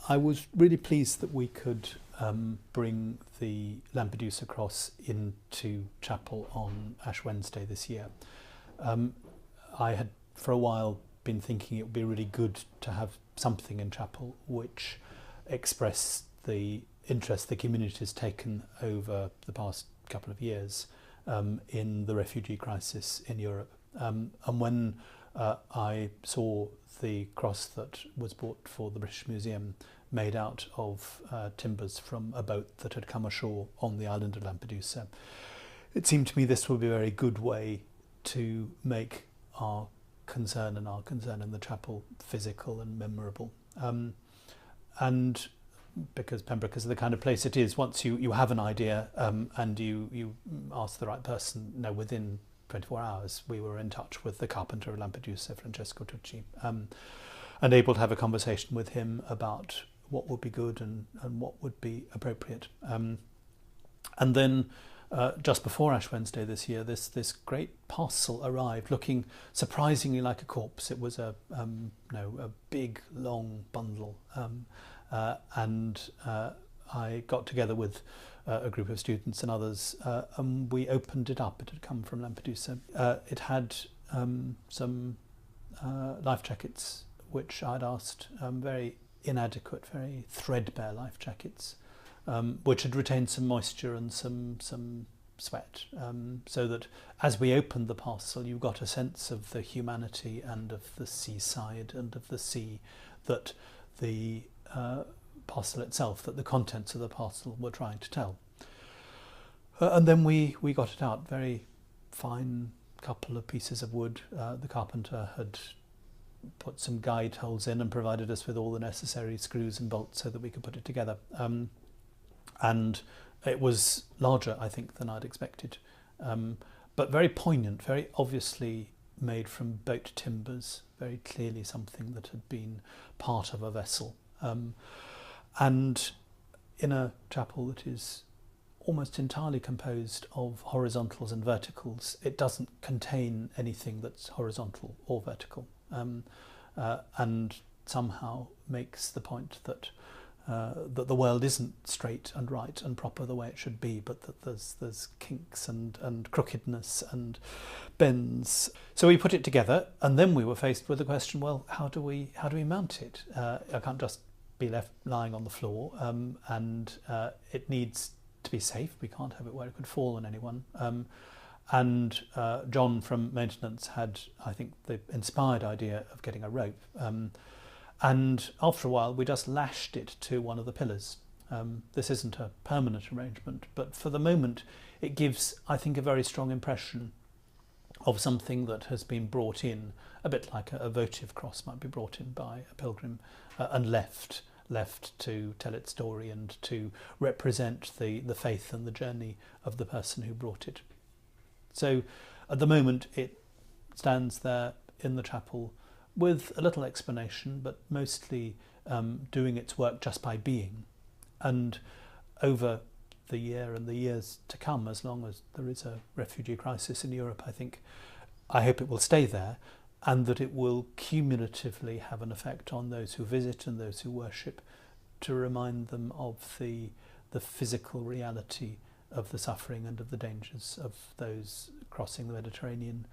I was really pleased that we could bring the Lampedusa cross into chapel on Ash Wednesday this year. I had for a while been thinking it would be really good to have something in chapel which expressed the interest the community has taken over the past couple of years in the refugee crisis in Europe. And when I saw the cross that was bought for the British Museum made out of timbers from a boat that had come ashore on the island of Lampedusa, it seemed to me this would be a very good way to make our concern in the chapel physical and memorable. And because Pembroke is the kind of place it is, once you have an idea and you ask the right person, within 24 hours we were in touch with the carpenter of Lampedusa, Francesco Tuccio, and able to have a conversation with him about what would be good and what would be appropriate. And then just before Ash Wednesday this year, this great parcel arrived, looking surprisingly like a corpse. It was a big long bundle, and I got together with a group of students and others, and we opened it up. It had come from Lampedusa. It had some life jackets, which I'd asked, very inadequate, very threadbare life jackets, which had retained some moisture and some sweat, so that as we opened the parcel you got a sense of the humanity and of the seaside and of the sea that the parcel itself, that the contents of the parcel were trying to tell. And then we got it out, very fine couple of pieces of wood. The carpenter had put some guide holes in and provided us with all the necessary screws and bolts so that we could put it together. And it was larger, I think, than I'd expected, but very poignant, very obviously made from boat timbers, very clearly something that had been part of a vessel. And in a chapel that is almost entirely composed of horizontals and verticals, it doesn't contain anything that's horizontal or vertical, and somehow makes the point that that the world isn't straight and right and proper the way it should be, but that there's kinks and crookedness and bends. So we put it together, and then we were faced with the question: well, how do we mount it? I can't just be left lying on the floor, and it needs to be safe. We can't have it where it could fall on anyone. And John from maintenance had, I think, the inspired idea of getting a rope. And after a while, we just lashed it to one of the pillars. This isn't a permanent arrangement, but for the moment, it gives, I think, a very strong impression of something that has been brought in, a bit like a votive cross might be brought in by a pilgrim, and left to tell its story and to represent the faith and the journey of the person who brought it. So at the moment it stands there in the chapel with a little explanation, but mostly doing its work just by being. And over the year and the years to come, as long as there is a refugee crisis in Europe, I hope it will stay there, and that it will cumulatively have an effect on those who visit and those who worship, to remind them of the physical reality of the suffering and of the dangers of those crossing the Mediterranean